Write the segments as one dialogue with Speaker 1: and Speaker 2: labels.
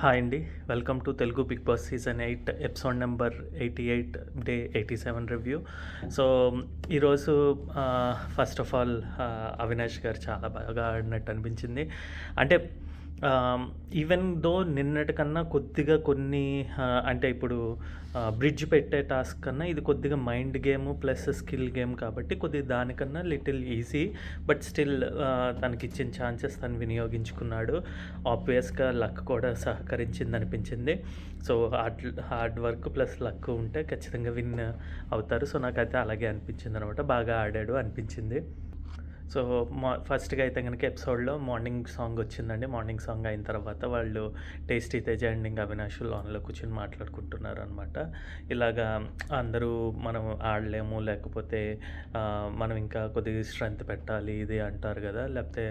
Speaker 1: Hi అండి. Welcome to Telugu Bigg Boss season 8 episode number 88 day 87 review. So ఈరోజు first of all Avinash garu చాలా బాగా ఆడినట్టు అనిపించింది. అంటే ఈవెన్ దో నిన్నటి కన్నా కొద్దిగా కొన్ని అంటే ఇప్పుడు బ్రిడ్జ్ పెట్టే టాస్క్ కన్నా ఇది కొద్దిగా mind game plus skill game కాబట్టి కొద్దిగా దానికన్నా లిటిల్ ఈజీ. బట్ స్టిల్ తనకిచ్చిన ఛాన్సెస్ తను వినియోగించుకున్నాడు. ఆబ్వియస్గా లక్ కూడా సహకరించింది అనిపించింది. So hard work plus luck ఉంటే ఖచ్చితంగా విన్ అవుతారు. సో నాకైతే అలాగే అనిపించింది అనమాట. బాగా ఆడాడు అనిపించింది. సో ఫస్ట్గా అయితే కనుక ఎపిసోడ్లో మార్నింగ్ సాంగ్ వచ్చిందండి. మార్నింగ్ సాంగ్ అయిన తర్వాత వాళ్ళు టేస్టీ తేజ అండ్ ఇంకా అవినాష్ లాన్లో కూర్చొని మాట్లాడుకుంటున్నారు అనమాట. ఇలాగా అందరూ మనం ఆడలేము, లేకపోతే మనం ఇంకా కొద్దిగా స్ట్రెంత్ పెట్టాలి ఇది అంటారు కదా, లేకపోతే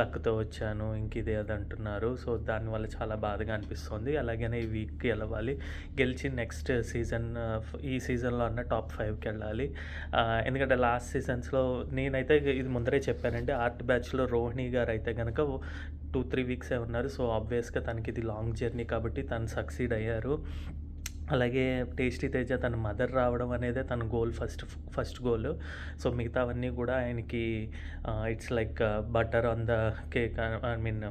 Speaker 1: లక్తో వచ్చాను ఇంక ఇది అది అంటున్నారు. సో దానివల్ల చాలా బాధగా అనిపిస్తుంది. అలాగనే ఈ వీక్కి వెళ్ళాలి, గెలిచి నెక్స్ట్ సీజన్ ఈ సీజన్లో అన్న టాప్ 5కి వెళ్ళాలి. ఎందుకంటే లాస్ట్ సీజన్స్లో నేనైతే ఇది ముందరే చెప్పానంటే ఆర్ట్ బ్యాచ్లో రోహిణి గారు అయితే కనుక 2-3 వీక్సే ఉన్నారు. సో ఆబ్వియస్గా తనకి ఇది లాంగ్ జర్నీ కాబట్టి తను సక్సీడ్ అయ్యారు. అలాగే టేస్టీ తేజ తన మదర్ రావడం అనేదే తన గోల్, ఫస్ట్ గోల్. సో మిగతావన్నీ కూడా ఆయనకి it's like butter on the cake, I mean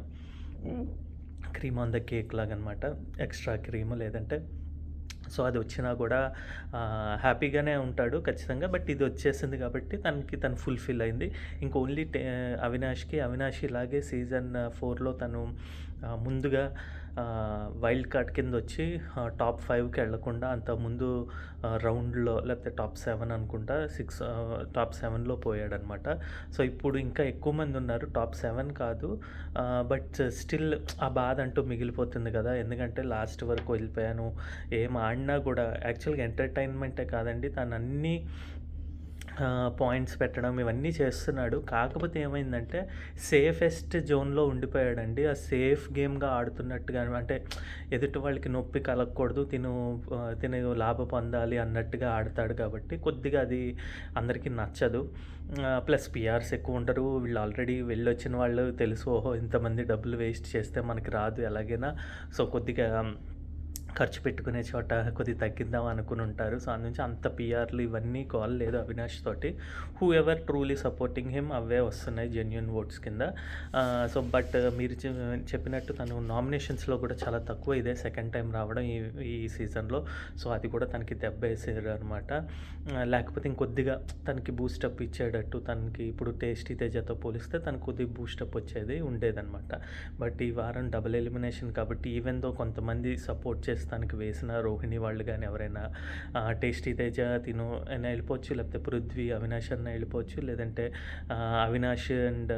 Speaker 1: cream on the cake లాగా అనమాట. ఎక్స్ట్రా క్రీమ్ లేదంటే సో అది వచ్చినా కూడా హ్యాపీగానే ఉంటాడు ఖచ్చితంగా. బట్ ఇది వచ్చేసింది కాబట్టి తను ఫుల్ఫిల్ అయింది. ఇంక ఓన్లీ అవినాష్ ఇలాగే సీజన్ 4లో తను ముందుగా వైల్డ్ కార్డ్ కింద వచ్చి టాప్ 5కి వెళ్లకుండా అంతకుముందు రౌండ్లో లేకపోతే టాప్ 7 అనుకుంటా, టాప్ 7లో పోయాడనమాట. సో ఇప్పుడు ఇంకా ఎక్కువ మంది ఉన్నారు, టాప్ 7 కాదు. బట్ స్టిల్ ఆ బాధ అంటూ మిగిలిపోతుంది కదా. ఎందుకంటే లాస్ట్ వరకు వెళ్ళిపోయాను, ఏం ఆడినా కూడా యాక్చువల్గా ఎంటర్టైన్మెంటే కాదండి, తను అన్నీ పాయింట్స్ పెట్టడం ఇవన్నీ చేస్తున్నాడు. కాకపోతే ఏమైందంటే సేఫెస్ట్ జోన్లో ఉండిపోయాడండి. ఆ సేఫ్ గేమ్గా ఆడుతున్నట్టుగా, అంటే ఎదుటి వాళ్ళకి నొప్పి కలగకూడదు, తిను లాభ పొందాలి అన్నట్టుగా ఆడతాడు కాబట్టి కొద్దిగా అది అందరికీ నచ్చదు. ప్లస్ పిఆర్స్ ఎక్కువ ఉంటారు. వీళ్ళు ఆల్రెడీ వెళ్ళొచ్చిన వాళ్ళు తెలుసు, ఓహో ఇంతమంది డబ్బులు వేస్ట్ చేస్తే మనకి రాదు ఎలాగైనా, సో కొద్దిగా ఖర్చు పెట్టుకునే చోట కొద్దిగా తగ్గిద్దాం అనుకుని ఉంటారు. సో అందునుంచి అంత పిఆర్లు ఇవన్నీ కాల్ లేదు అవినాష్ తోటి. Who ever truly supporting him away వస్తున్నాయి జెన్యున్ ఓట్స్ కింద. సో బట్ మీరు చెప్పినట్టు తను నామినేషన్స్లో కూడా చాలా తక్కువ, ఇదే సెకండ్ టైం రావడం ఈ సీజన్లో. సో అది కూడా తనకి దెబ్బ వేసారు అనమాట. లేకపోతే ఇంకొద్దిగా తనకి బూస్టప్ ఇచ్చేటట్టు, తనకి ఇప్పుడు టేస్టీ తేజతో పోలిస్తే తనకు కొద్దిగా బూస్టప్ ఉండేదన్నమాట. బట్ ఈ వారం డబుల్ ఎలిమినేషన్ కాబట్టి ఈవెన్ దో కొంతమంది సపోర్ట్ తనకి వేసిన రోహిణి వాళ్ళు కానీ ఎవరైనా టేస్టీ తేజ తిను అయినా వెళ్ళిపోవచ్చు, లేకపోతే పృథ్వీ అవినాష్ అన్న వెళ్ళిపోవచ్చు, లేదంటే అవినాష్ అండ్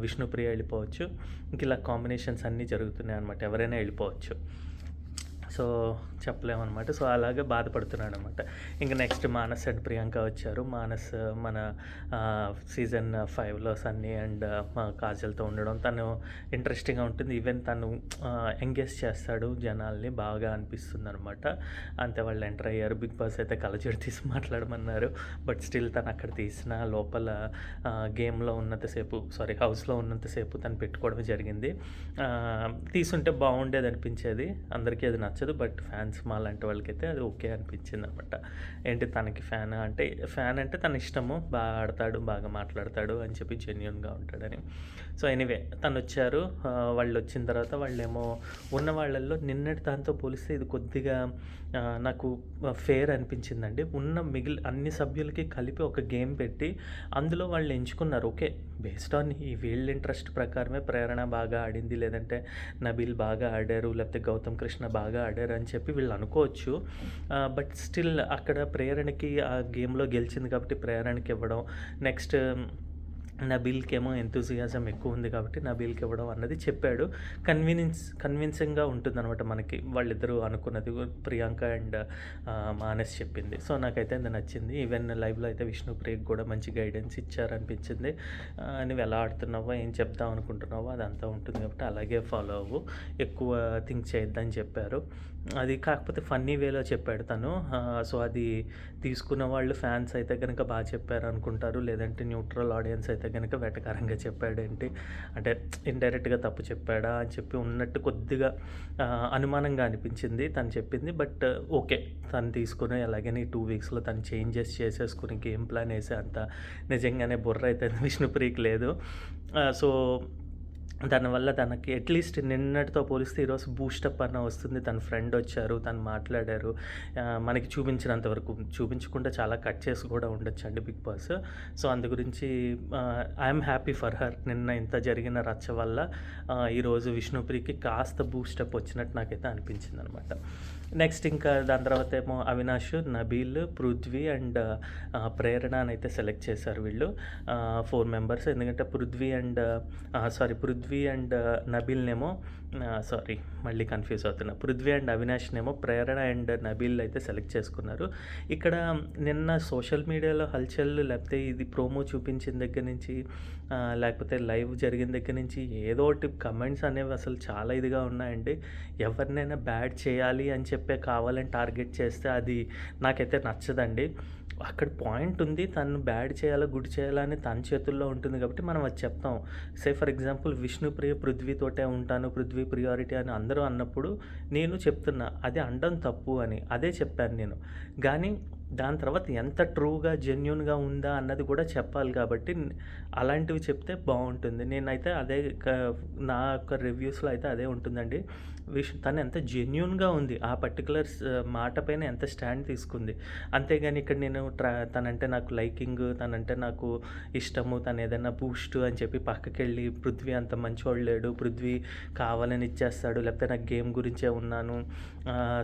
Speaker 1: విష్ణుప్రియ వెళ్ళిపోవచ్చు. ఇంక ఇలా కాంబినేషన్స్ అన్నీ జరుగుతున్నాయి అనమాట, ఎవరైనా వెళ్ళిపోవచ్చు. సో చెప్పలేమన్నమాట. సో అలాగే బాధపడుతున్నాడు అనమాట. ఇంకా నెక్స్ట్ మానస్ అండ్ ప్రియాంక వచ్చారు. మానస్ మన సీజన్ 5లో సన్నీ అండ్ కాజల్తో ఉండడం తను ఇంట్రెస్టింగ్గా ఉంటుంది. ఈవెన్ తను ఎంగేజ్ చేస్తాడు జనాల్ని, బాగా అనిపిస్తుంది అనమాట. అంతే వాళ్ళు ఎంటర్ అయ్యారు. బిగ్ బాస్ అయితే కలజోడు తీసి మాట్లాడమన్నారు. బట్ స్టిల్ తను అక్కడ తీసిన లోపల గేమ్లో హౌస్లో ఉన్నంతసేపు తను పెట్టుకోవడమే జరిగింది. తీసుంటే బాగుండేది అనిపించేది, అందరికీ అది నచ్చదు. బట్ ఫ్యాన్స్ మా లాంటి వాళ్ళకైతే అది ఓకే అనిపించింది అనమాట. ఏంటి తనకి ఫ్యాన్ అంటే తన ఇష్టము, బాగా ఆడతాడు, బాగా మాట్లాడతాడు అని చెప్పి జెన్యున్గా ఉంటాడని. సో ఎనీవే తను వచ్చారు. వాళ్ళు వచ్చిన తర్వాత వాళ్ళేమో ఉన్న వాళ్ళల్లో నిన్నటి దాంతో పోలిస్తే ఇది కొద్దిగా నాకు ఫేర్ అనిపించిందండి. అన్ని సభ్యులకి కలిపి ఒక గేమ్ పెట్టి అందులో వాళ్ళు ఎంచుకున్నారు. ఓకే బేస్డ్ ఆన్ ఈ వీళ్ళ ఇంట్రెస్ట్ ప్రకారమే ప్రేరణ బాగా ఆడింది, లేదంటే నబీల్ బాగా ఆడారు, లేకపోతే గౌతమ్ కృష్ణ బాగా ఆడారు అని చెప్పి వీళ్ళు అనుకోవచ్చు. బట్ స్టిల్ అక్కడ ప్రేరణకి ఆ గేమ్లో గెలిచింది కాబట్టి ప్రేరణకి ఇవ్వడం, నెక్స్ట్ నబీల్కి ఏమో ఎంతూజియాజం ఎక్కువ ఉంది కాబట్టి నబీల్కి ఇవ్వడం అన్నది చెప్పాడు. కన్విన్సింగ్గా ఉంటుంది అనమాట మనకి, వాళ్ళిద్దరూ అనుకున్నది ప్రియాంక అండ్ మానస్ చెప్పింది. సో నాకైతే అది నచ్చింది. ఈవెన్ లైవ్లో అయితే విష్ణుప్రియకి కూడా మంచి గైడెన్స్ ఇచ్చారనిపించింది. నువ్వు ఎలా ఆడుతున్నావో, ఏం చెప్దాం అనుకుంటున్నావో అదంతా ఉంటుంది కాబట్టి అలాగే ఫాలో అవ్వు, ఎక్కువ థింక్ చేయొద్దని చెప్పారు. అది కాకపోతే ఫన్నీ వేలో చెప్పాడు తను. సో అది తీసుకున్న వాళ్ళు ఫ్యాన్స్ అయితే కనుక బాగా చెప్పారు అనుకుంటారు, లేదంటే న్యూట్రల్ ఆడియన్స్ అయితే అయితే గనుక వెటకారంగా చెప్పాడేంటి, అంటే ఇండైరెక్ట్‌గా తప్పు చెప్పాడా అని చెప్పి ఉన్నట్టు కొద్దిగా అనుమానంగా అనిపించింది తను చెప్పింది. But okay. తను తీసుకొని అలాగని 2 వీక్స్‌లో తను చేంజెస్ చేసేసుకొని గేమ్ ప్లాన్ ఏసే అంత నిజంగానే బుర్ర అయితే విష్ణుప్రియకి లేదు. సో దానివల్ల తనకి అట్‌లీస్ట్ నిన్నటితో పోలిస్తే ఈరోజు బూస్టప్ అన్న వస్తుంది. తన ఫ్రెండ్ వచ్చారు, తను మాట్లాడారు. మనకి చూపించినంత వరకు, చూపించకుండా చాలా కట్ చేసి కూడా ఉండొచ్చండి బిగ్ బాస్. సో అందు గురించి ఐయామ్ హ్యాపీ ఫర్ హర్. నిన్న ఇంత జరిగిన రచ్చ వల్ల ఈరోజు విష్ణుప్రియకి కాస్త బూస్టప్ వచ్చినట్టు నాకైతే అనిపించిందనమాట. నెక్స్ట్ ఇంకా దాని తర్వాత ఏమో అవినాష్, నబీల్, పృథ్వీ అండ్ ప్రేరణ అనైతే సెలెక్ట్ చేశారు వీళ్ళు 4 మెంబర్స్. ఎందుకంటే పృథ్వీ అండ్ నబీల్‌నేమో మళ్ళీ కన్‌ఫ్యూజ్ అవుతున్నా. పృథ్వీ అండ్ అవినాష్‌నేమో ప్రేరణ అండ్ నబీల్ అయితే సెలెక్ట్ చేసుకున్నారు. ఇక్కడ నిన్న సోషల్ మీడియాలో హల్చల్, లేకపోతే ఇది ప్రోమో చూపించిన దగ్గర నుంచి లేకపోతే లైవ్ జరిగిన దగ్గర నుంచి ఏదో ఒకటి కమెంట్స్ అనేవి అసలు చాలా ఇదిగా ఉన్నాయండి. ఎవరినైనా బ్యాడ్ చేయాలి అని చెప్పే కావాలని టార్గెట్ చేస్తే అది నాకైతే నచ్చదండి. అక్కడ పాయింట్ ఉంది. తను బ్యాడ్ చేయాలా, గుడ్ చేయాలా అని తన చేతుల్లో ఉంటుంది కాబట్టి మనం అది చెప్తాం. ఫర్ ఎగ్జాంపుల్ విష్ణుప్రియ పృథ్వీతోటే ఉంటాను, పృథ్వీ ప్రియారిటీ అని అందరూ అన్నప్పుడు నేను చెప్తున్నా అది అనడం తప్పు అని. అదే చెప్పాను నేను. కానీ దాని తర్వాత ఎంత ట్రూగా, జెన్యూన్‌గా ఉందా అన్నది కూడా చెప్పాలి కాబట్టి అలాంటివి చెప్తే బావుంటుంది. నేనైతే అదే నా యొక్క రివ్యూస్‌లో అయితే అదే ఉంటుందండి. తను ఎంత జెన్యూన్‌గా ఉంది. ఆ పర్టిక్యులర్ మాట పైన ఎంత స్టాండ్ తీసుకుంది. అంతేగాని ఇక్కడ నేను తనంటే నాకు లైకింగ్, తనంటే నాకు ఇష్టము, తను ఏదైనా బూస్ట్ అని చెప్పి పక్కకెళ్ళి పృథ్వీ అంత మంచోడు లేడు, పృథ్వీ కావాలని ఇచ్చేస్తాడు, లేకపోతే నాకు గేమ్ గురించే ఉన్నాను,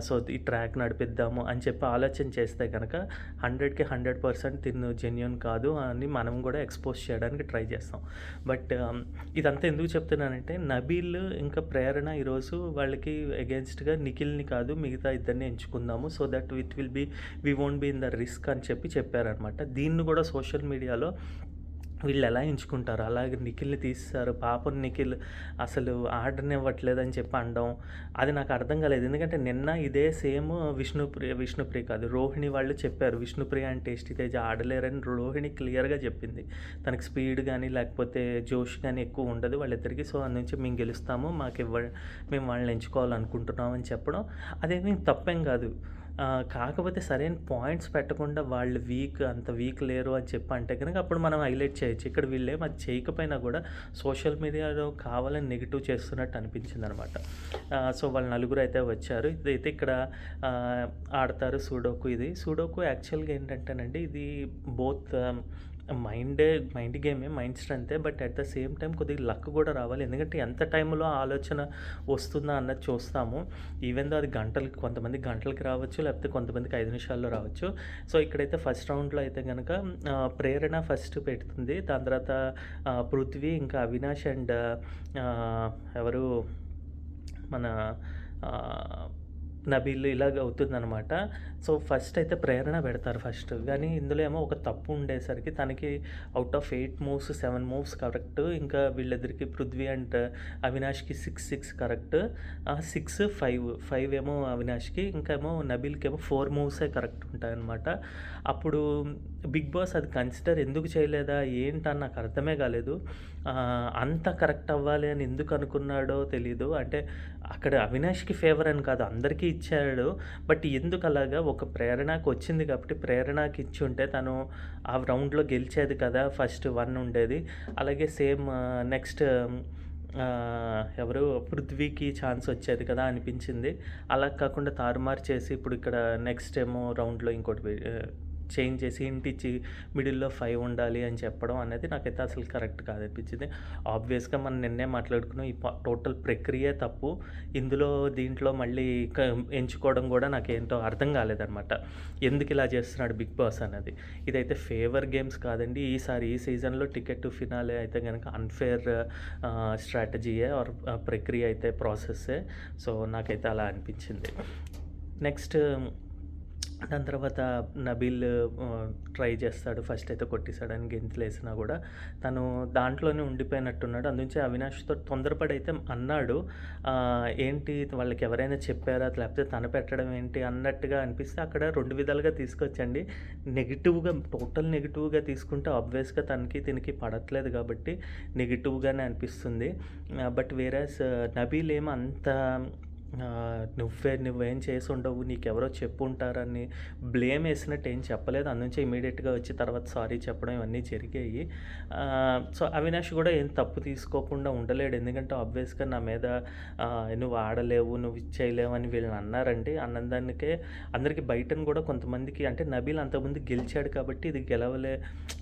Speaker 1: సో ఈ ట్రాక్ నడిపిద్దాము అని చెప్పి ఆలోచన చేస్తే కనుక 100కి 100% తిను జెన్యూన్ కాదు అని మనం కూడా ఎక్స్పోజ్ చేయడానికి ట్రై చేస్తాం. బట్ ఇదంతా ఎందుకు చెప్తున్నానంటే నబీల్ ఇంకా ప్రేరణ ఈరోజు వాళ్ళకి అగెన్స్ట్‌గా నిఖిల్‌ని కాదు మిగతా ఇద్దరిని ఎంచుకుందాము. So that we won't be in the risk అని చెప్పారనమాట. దీన్ని కూడా సోషల్ మీడియాలో వీళ్ళు ఎలా ఎంచుకుంటారు, అలాగే నిఖిల్‌ని తీసేశారు, పాపం నిఖిల్ అసలు ఆడనివ్వట్లేదని చెప్పి అనడం అది నాకు అర్థం కాలేదు. ఎందుకంటే నిన్న ఇదే సేమ్ విష్ణుప్రియ కాదు రోహిణి వాళ్ళు చెప్పారు. విష్ణుప్రియ అండ్ టేస్టీ తేజ ఆడలేరని రోహిణి క్లియర్‌గా చెప్పింది. తనకి స్పీడ్ కానీ లేకపోతే జోష్ కానీ ఎక్కువ ఉండదు వాళ్ళిద్దరికీ. సో అందునుంచి మేము గెలుస్తాము, మేము వాళ్ళని ఎంచుకోవాలనుకుంటున్నాం అని చెప్పడం అదేమీ తప్పేం కాదు. కాకపోతే సరైన పాయింట్స్ పెట్టకుండా వాళ్ళు అంత వీక్ లేరు అని చెప్పి అంటే కనుక అప్పుడు మనం హైలైట్ చేయొచ్చు. ఇక్కడ వీళ్ళేం అది చేయకపోయినా కూడా సోషల్ మీడియాలో కావాలని నెగిటివ్ చేస్తున్నట్టు అనిపించిందనమాట. సో వాళ్ళు నలుగురు అయితే వచ్చారు. ఇదైతే ఇక్కడ ఆడతారు సూడోకు యాక్చువల్గా ఏంటంటేనండి ఇది బోత్ మైండ్ గేమే, మైండ్ స్ట్రెంతే. But at the same time కొద్దిగా లక్ కూడా రావాలి. ఎందుకంటే ఎంత టైంలో ఆలోచన వస్తుందా అన్నది చూస్తాము. ఈవెన్ దో అది కొంతమంది గంటలకి రావచ్చు, లేకపోతే కొంతమందికి 5 నిమిషాల్లో రావచ్చు. సో ఇక్కడైతే ఫస్ట్ రౌండ్లో అయితే కనుక ప్రేరణ ఫస్ట్ పెడుతుంది. దాని తర్వాత పృథ్వీ, ఇంకా అవినాష్ అండ్ ఎవరు మన నబీల్ ఇలాగ అవుతుందనమాట. సో ఫస్ట్ అయితే ప్రేరణ పెడతారు ఫస్ట్. కానీ ఇందులో ఏమో ఒక తప్పు ఉండేసరికి తనకి out of 8 moves 7 moves correct. ఇంకా వీళ్ళిద్దరికి పృథ్వీ అండ్ అవినాష్కి 6 కరెక్ట్. 6, 5 ఏమో అవినాష్కి, ఇంకా ఏమో నబీల్కి ఏమో 4 మూవ్సే కరెక్ట్ ఉంటాయన్నమాట. అప్పుడు బిగ్ బాస్ అది కన్సిడర్ ఎందుకు చేయలేదా ఏంటని నాకు అర్థమే కాలేదు. అంత కరెక్ట్ అవ్వాలి అని ఎందుకు అనుకున్నాడో తెలీదు. అంటే అక్కడ అవినాష్కి ఫేవర్ అని కాదు, అందరికీ ఇచ్చాడు. బట్ ఎందుకు అలాగా ఒక ప్రేరణకు వచ్చింది కాబట్టి ప్రేరణకి ఇచ్చి ఉంటే తను ఆ రౌండ్లో గెలిచేది కదా, ఫస్ట్ 1 ఉండేది. అలాగే సేమ్ నెక్స్ట్ ఎవరు పృథ్వీకి ఛాన్స్ వచ్చేది కదా అనిపించింది. అలా కాకుండా తారుమారు చేసి ఇప్పుడు ఇక్కడ నెక్స్ట్ ఏమో రౌండ్లో ఇంకోటి చేంజ్ చేసి ఇంటిచ్చి మిడిల్లో 5 ఉండాలి అని చెప్పడం అనేది నాకైతే అసలు కరెక్ట్ కాదనిపించింది. ఆబ్వియస్గా మనం నిన్నే మాట్లాడుకున్నాం, ఈ టోటల్ ప్రక్రియ తప్పు. దీంట్లో మళ్ళీ ఎంచుకోవడం కూడా నాకేంటో అర్థం కాలేదనమాట. ఎందుకు ఇలా చేస్తున్నాడు బిగ్ బాస్ అన్నది. ఇదైతే ఫేవర్ గేమ్స్ కాదండి. ఈ సీజన్లో టికెట్ టు ఫినాలే అయితే కనుక అన్ఫేర్ స్ట్రాటజీయే ఆర్ ప్రక్రియ అయితే ప్రాసెస్సే. సో నాకైతే అలా అనిపించింది. నెక్స్ట్ దాని తర్వాత నబీల్ ట్రై చేస్తాడు. ఫస్ట్ అయితే కొట్టేసాడని గెంతులేసినా గూడా, తను దాంట్లోనే ఉండిపోయినట్టున్నాడు. అందుంచే అవినాష్‌తో తొందరపడి అయితే అన్నాడు. ఏంటి వాళ్ళకి ఎవరైనా చెప్పారా? లేకపోతే తను పెట్టడం ఏంటి అన్నట్టుగా అనిపిస్తే అక్కడ 2 విధాలుగా తీసుకోవచ్చండి. నెగెటివ్‌గా టోటల్ నెగెటివ్‌గా తీసుకుంటే ఆబ్వియస్‌గా తనకి, తినకి పడట్లేదు కాబట్టి నెగెటివ్‌గానే అనిపిస్తుంది. బట్ వేరాస్ నబీల్ ఏమో అంత నువ్వేం చేసుండవు, నీకెవరో చెప్పుంటారని బ్లేమ్ ఏసినట్టు ఏం చెప్పలేదు. అందునుంచి ఇమ్మీడియేట్‌గా వచ్చి తర్వాత సారీ చెప్పడం ఇవన్నీ జరిగాయి. సో, అవినాష్ గూడా ఏం తప్పు తీసుకోకుండా ఉండలేడు. ఎందుకంటే ఆబ్వియస్‌గా నా మీద నువ్వు ఆడలేవు, నువ్వు ఇది చేయలేవు అని వీళ్ళని అన్నారండి. అన్నదానికే అందరికి బయటన గూడా కొంతమందికి అంటే నబీల్ అంతకుముందు గెలిచాడు కాబట్టి ఇది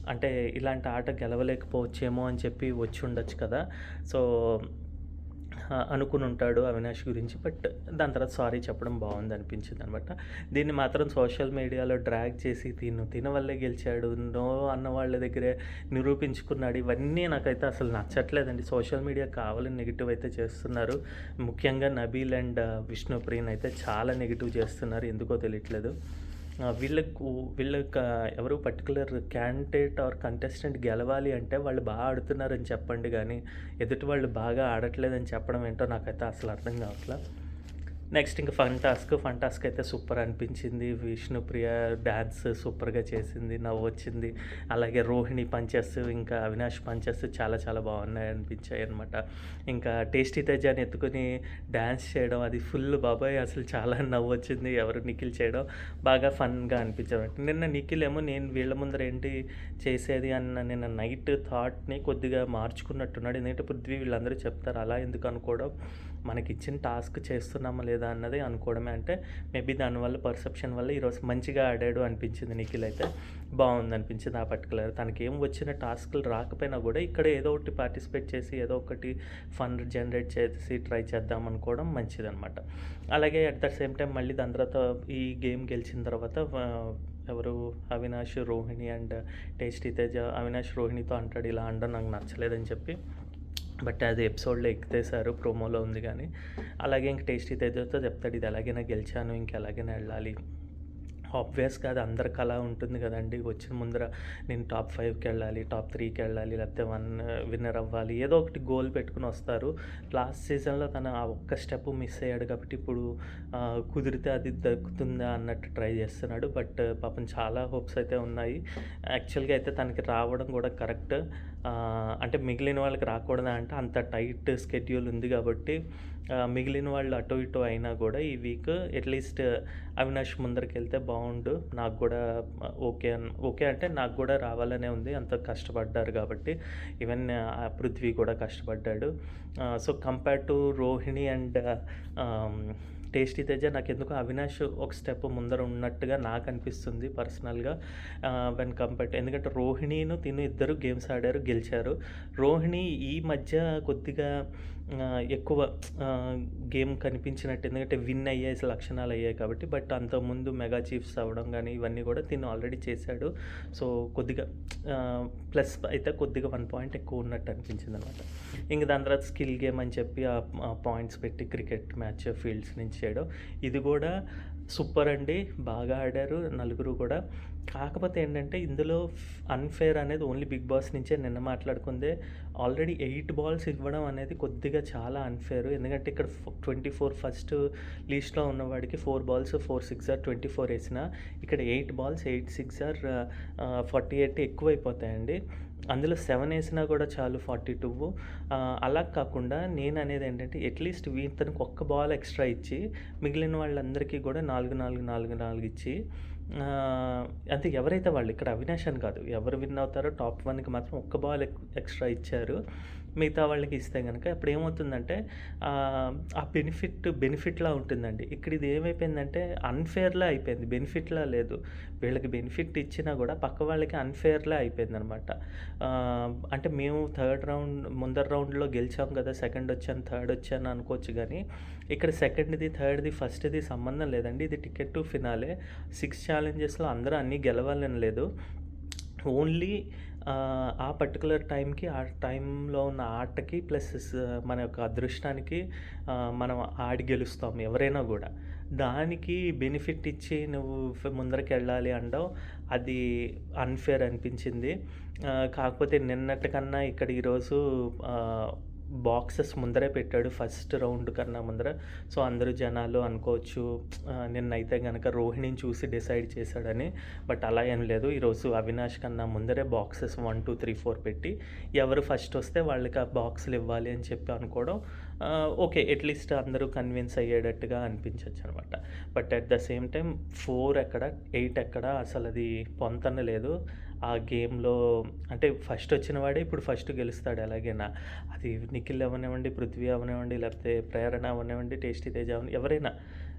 Speaker 1: అంటే ఇలాంటి ఆట గెలవలేకపోవచ్చేమో అని చెప్పి వచ్చుండొచ్చు కదా! సో, అనుకునుంటాడు అవినాష్ గురించి. బట్ దాని తర్వాత సారీ చెప్పడం బావుందనిపించిందనమాట. దీన్ని మాత్రం సోషల్ మీడియాలో డ్రాగ్ చేసి తిన వల్లే గెలిచాడు, నో అన్న వాళ్ళ దగ్గరే నిరూపించుకున్నాడు. ఇవన్నీ నాకైతే అసలు నచ్చట్లేదండి. సోషల్ మీడియా కావాలని నెగెటివ్ అయితే చేస్తున్నారు. ముఖ్యంగా నబీల్ అండ్ విష్ణుప్రియని అయితే చాలా నెగెటివ్ చేస్తున్నారు. ఎందుకో తెలియట్లేదు. వీళ్ళకి ఎవరు పర్టిక్యులర్ క్యాండిడేట్ ఆర్ కంటెస్టెంట్ గెలవాలి అంటే వాళ్ళు బాగా ఆడుతున్నారని చెప్పండి గానీ, ఎదుటి వాళ్ళు బాగా ఆడట్లేదని చెప్పడం ఏంటో నాకైతే అసలు అర్థం కావట్లా. నెక్స్ట్ ఇంక ఫన్ టాస్క్ అయితే సూపర్ అనిపించింది. విష్ణుప్రియ డాన్స్ సూపర్‌గా చేసింది. నవ్వొచ్చింది. అలాగే రోహిణి పంచెస్, ఇంకా అవినాష్ పంచెస్ చాలా చాలా బాగున్నాయి అనిపించాయన్నమాట. ఇంకా టేస్టీ తేజాని ఎత్తుకొని డాన్స్ చేయడం అది ఫుల్ బాబోయ్! అసలు చాలా నవ్వొచ్చింది. ఎవరు నిఖిల్ చేయడం బాగా ఫన్‌గా అనిపించారు. నిన్న నిఖిల్ ఏమో నేను వీళ్ళ ముందర ఏంటి చేసేది అన్న నిన్న నైట్ థాట్‌ని కొద్దిగా మార్చుకున్నట్టున్నాడు. ఎందుకంటే పృథ్వీ వీళ్ళందరూ చెప్తారు అలా ఎందుకు అనుకోవడం, మనకిచ్చిన టాస్క్ చేస్తున్నామా లేదా అన్నది అనుకోవడమే. అంటే మేబీ దానివల్ల పర్సెప్షన్ వల్ల ఈరోజు మంచిగా ఆడాడు అనిపించింది నిఖిల్ అయితే. బాగుందనిపించింది ఆ పర్టికులర్. తనకేం వచ్చిన టాస్క్‌లు రాకపోయినా కూడా ఇక్కడ ఏదో ఒకటి పార్టిసిపేట్ చేసి ఏదో ఒకటి ఫన్ జనరేట్ చేసి ట్రై చేద్దాం అనుకోవడం మంచిదనమాట. అలాగే అట్ ద సేమ్ టైం మళ్ళీ దాని తర్వాత ఈ గేమ్ గెలిచిన తర్వాత ఎవరు అవినాష్, రోహిణి అండ్ టేస్టీ తేజ అవినాష్ రోహిణితో అంటాడు ఇలా అనడం నాకు నచ్చలేదని చెప్పి. బట్ అది ఎపిసోడ్‌లో ఎక్కేశారు. ప్రోమోలో ఉంది గానీ. అలాగే ఇంక టేస్టీ తేజతో చెప్తాడు ఇది ఎలాగైనా గెలిచాను, ఇంక ఎలాగైనా వెళ్ళాలి. ఆబ్వియస్‌గా అది అందరి కల ఉంటుంది కదండీ! వచ్చిన ముందర నేను టాప్ 5కి వెళ్ళాలి, టాప్ 3కి వెళ్ళాలి, లేకపోతే విన్నర్ అవ్వాలి. ఏదో ఒకటి గోల్ పెట్టుకొని వస్తారు. లాస్ట్ సీజన్‌లో తను ఆ ఒక్క స్టెప్ మిస్ అయ్యాడు కాబట్టి ఇప్పుడు కుదిరితే అది దక్కుతుందా అన్నట్టు ట్రై చేస్తున్నాడు. బట్ పాపం చాలా హోప్స్ అయితే ఉన్నాయి. యాక్చువల్‌గా అయితే తనకి రావడం కూడా కరెక్ట్. అంటే మిగిలిన వాళ్ళకి రాకూడదా అంటే అంత టైట్ స్కెడ్యూల్ ఉంది కాబట్టి మిగిలిన వాళ్ళు అటు ఇటు అయినా కూడా ఈ వీక్ అట్లీస్ట్ అవినాష్ ముందరికెళ్తే బావుండు. నాకు కూడా ఓకే అంటే నాకు కూడా రావాలనే ఉంది. అంత కష్టపడ్డారు కాబట్టి. ఈవెన్ పృథ్వీ కూడా కష్టపడ్డాడు. So compare to Rohini and tasty Teja నాకెందుకో అవినాష్ ఒక స్టెప్ ముందర ఉన్నట్టుగా నాకు అనిపిస్తుంది పర్సనల్‌గా. వెన్ కంపేర్డ్ ఎందుకంటే రోహిణిను తిను ఇద్దరు గేమ్స్ ఆడారు, గెలిచారు. రోహిణి ఈ మధ్య కొద్దిగా ఎక్కువ గేమ్ కనిపించినట్టు ఎందుకంటే విన్ అయ్యే లక్షణాలు అయ్యాయి కాబట్టి. బట్ అంతకుముందు మెగా చీఫ్స్ అవ్వడం కానీ ఇవన్నీ కూడా తిను ఆల్రెడీ చేశాడు. సో కొద్దిగా ప్లస్ అయితే కొద్దిగా 1 పాయింట్ ఎక్కువ ఉన్నట్టు అనిపించిందనమాట. ఇంక దాని తర్వాత స్కిల్ గేమ్ అని చెప్పి ఆ పాయింట్స్ పెట్టి క్రికెట్ మ్యాచ్ ఫీల్డ్స్ నుంచి చేయడం ఇది కూడా సూపర్ అండి. బాగా ఆడారు నలుగురు కూడా. కాకపోతే ఏంటంటే ఇందులో అన్‌ఫేర్ అనేది ఓన్లీ బిగ్ బాస్ నుంచే నిన్న మాట్లాడుకుందే. ఆల్రెడీ 8 బాల్స్ ఇవ్వడం అనేది కొద్దిగా చాలా అన్‌ఫేర్. ఎందుకంటే ఇక్కడ 24 ఫస్ట్ లిస్ట్‌లో ఉన్నవాడికి 4 బాల్స్ 4 సిక్సర్ 24 ఏసినా ఇక్కడ 8 బాల్స్ 8 సిక్సర్ 48 ఎక్కువైపోతాయండి. అందులో 7 ఏసినా కూడా చాలు 42. అలా కాకుండా నేననేది ఏంటంటే అట్లీస్ట్ ఇతనికి ఒక్క బాల్ ఎక్స్ట్రా ఇచ్చి మిగిలిన వాళ్ళందరికీ కూడా 4, 4, 4, 4 ఇచ్చి అంటే ఎవరైతే వాళ్ళు ఇక్కడ అవినాష్ అని కాదు. ఎవరు విన్ అవుతారో టాప్ 1కి మాత్రం ఒక్క బాల్ ఎక్స్ట్రా ఇచ్చారు. మిగతా వాళ్ళకి ఇస్తే గనక ఇప్పుడు ఏమవుతుందంటే ఆ బెనిఫిట్‌లా ఉంటుందండి. ఇక్కడ ఇది ఏమైపోయిందంటే అన్‌ఫేర్‌లా అయిపోయింది. బెనిఫిట్‌లా లేదు. వీళ్ళకి బెనిఫిట్ ఇచ్చినా కూడా పక్క వాళ్ళకి అన్‌ఫేర్‌లా అయిపోయిందనమాట. అంటే మేము ముందర రౌండ్‌లో గెలిచాం కదా! సెకండ్ వచ్చాను, థర్డ్ వచ్చాను అనుకోవచ్చు గానీ ఇక్కడ సెకండ్‌ది, థర్డ్‌ది, ఫస్ట్‌ది సంబంధం లేదండి. ఇది టికెట్ టు ఫినాలే. 6 ఛాలెంజెస్‌లో అందరూ అన్నీ గెలవాలని లేదు. ఓన్లీ ఆ పర్టిక్యులర్ టైంకి, ఆ టైంలో ఉన్న ఆటకి ప్లస్ మన యొక్క అదృష్టానికి మనం ఆడి గెలుస్తాం ఎవరైనా గూడా. దానికి బెనిఫిట్ ఇచ్చి నువ్వు ముందరకెళ్ళాలి అనడం అది అన్‌ఫేర్ అనిపించింది. కాకపోతే నిన్నటి కన్నా ఇక్కడ ఈరోజు ఆహ్, బాక్సెస్ ముందరే పెట్టాడు ఫస్ట్ రౌండ్ కన్నా ముందర. సో, అందరూ జనాలు అనుకోవచ్చు నిన్నైతే గనక రోహిణిని చూసి డిసైడ్ చేశాడని. బట్ అలా ఏం లేదు. ఈరోజు అవినాష్ కన్నా ముందరే బాక్సెస్ 1, 2, 3, 4 పెట్టి ఎవరు ఫస్ట్ వస్తే వాళ్ళకి ఆ బాక్సులు ఇవ్వాలి అని చెప్పి అనుకోవడం ఓకే. అట్‌లీస్ట్ అందరూ కన్విన్స్ అయ్యేటట్టుగా అనిపించొచ్చనమాట. But at the same time 4 ఎక్కడ, 8 ఎక్కడ అసలది పొంతన లేదు. ఆ గేమ్‌లో అంటే ఫస్ట్ వచ్చిన వాడే ఇప్పుడు ఫస్ట్ గెలుస్తాడు ఎలాగైనా. అది నిఖిల్ అవ్వనివ్వండి, పృథ్వీ అవ్వనివ్వండి, లేకపోతే ప్రేరణ అవ్వనివ్వండి, టేస్టీ తేజ ఎవరైనా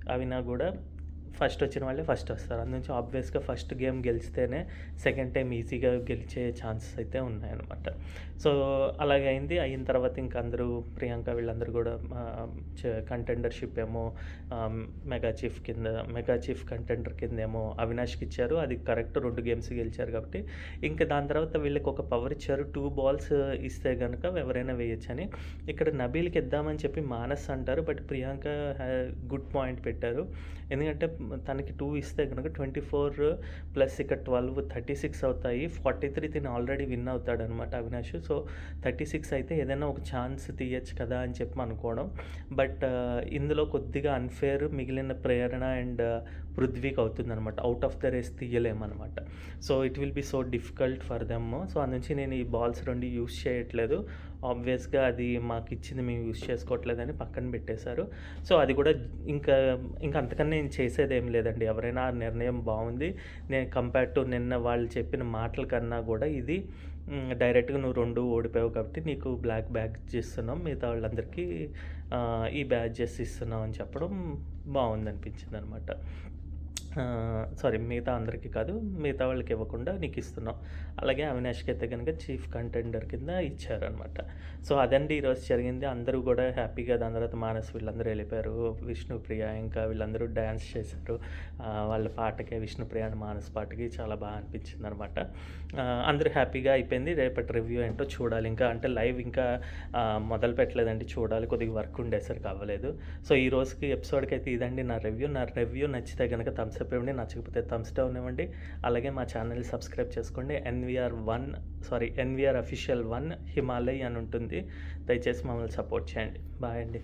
Speaker 1: అవినా గూడా ఫస్ట్ వచ్చిన వాళ్ళే ఫస్ట్ వస్తారు. అందునుంచి ఆబ్వియస్‌గా ఫస్ట్ గేమ్ గెలిస్తేనే సెకండ్ టైమ్ ఈజీగా గెలిచే ఛాన్సెస్ అయితే ఉన్నాయన్నమాట. సో, అలాగే అయింది. అయిన తర్వాత ఇంక అందరూ ప్రియాంక వీళ్ళందరూ గూడా కంటెండర్‌షిప్ ఏమో మెగా చీఫ్ కింద, మెగా చీఫ్ కంటెండర్ కిందేమో అవినాష్‌కి ఇచ్చారు. అది కరెక్ట్ 2 గేమ్స్ గెలిచారు కాబట్టి, ఇంక దాని తర్వాత వీళ్ళకి ఒక పవర్ ఇచ్చారు. 2 బాల్స్ ఇస్తే గనక ఎవరైనా వేయొచ్చని. ఇక్కడ నబీల్‌కి ఇద్దామని చెప్పి మానస్ అంటారు. బట్ ప్రియాంక గుడ్ పాయింట్ పెట్టారు. ఎందుకంటే తనకి 2 ఇస్తే గనక 24 ప్లస్ ఇక్కడ 12 36 అవుతాయి. 43 తిను ఆల్రెడీ విన్ అవుతాడనమాట అవినాష్. సో, 36 అయితే ఏదైనా ఒక ఛాన్స్ తీయొచ్చు కదా అని చెప్పి అనుకోవడం. బట్ ఇందులో కొద్దిగా అన్‌ఫేర్ మిగిలిన ప్రేరణ అండ్ పృథ్వీకి అవుతుందనమాట. ఔట్ ఆఫ్ ద రేస్ తీయలేమనమాట. So, it will be so difficult for them. So, అందునుంచి నేను ఈ బాల్స్ 2 యూజ్ చేయట్లేదు. ఆబ్వియస్‌గా అది మాకిచ్చింది మేము యూజ్ చేసుకోవట్లేదని పక్కన పెట్టేశారు. సో, అది కూడా ఇంకా అంతకన్నా నేను చేసేదేం లేదండి. ఎవరైనా ఆ నిర్ణయం బావుంది. నేను కంపేర్ టు నిన్న వాళ్ళు చెప్పిన మాటల కన్నా గూడా ఇది డైరెక్ట్‌గా నువ్వు 2 ఓడిపోయావు కాబట్టి నీకు బ్లాక్ బ్యాడ్జ్ ఇస్తున్నాం. మిగతా వాళ్ళందరికీ ఈ బ్యాడ్జెస్ ఇస్తున్నాం అని చెప్పడం బావుందనిపించిందనమాట. సారీ, మిగతా అందరికీ కాదు. మిగతా వాళ్ళకి ఇవ్వకుండా నీకిస్తున్నాం. అలాగే అవినాష్‌కి అయితే గనుక చీఫ్ కంటెండర్ కింద ఇచ్చారనమాట. సో, అదండి ఈరోజు జరిగింది. అందరూ గూడా హ్యాపీగా దాని తర్వాత మానస్ వీళ్ళందరూ ఎళ్ళిపోయారు. విష్ణుప్రియ ఇంకా వీళ్ళందరూ డాన్స్ చేశారు. వాళ్ళ పాటకి విష్ణుప్రియ అండ్ మానస్ పాటకి చాలా బాగా అనిపించిందనమాట. అందరూ హ్యాపీగా అయిపోయింది. రేపటి రివ్యూ ఏంటో చూడాలి. ఇంకా అంటే లైవ్ ఇంకా మొదలు పెట్టలేదండి. చూడాలి. కొద్దిగా వర్క్ ఉండేసరికి అవ్వలేదు. సో, ఈ రోజుకి ఎపిసోడ్‌కి అయితే ఇదండి నా రివ్యూ. నా రివ్యూ నచ్చితే గనక థమ్స్ అప్ ఇవ్వండి. నచ్చకపోతే థమ్స్ డౌన్ ఇవ్వండి. అలాగే మా ఛానల్‌ని సబ్స్క్రైబ్ చేసుకోండి. ఎన్వీఆర్ అఫీషియల్ 1 హిమాలయ్ అని ఉంటుంది. దయచేసి మమ్మల్ని సపోర్ట్ చేయండి. బాయ్ అండి.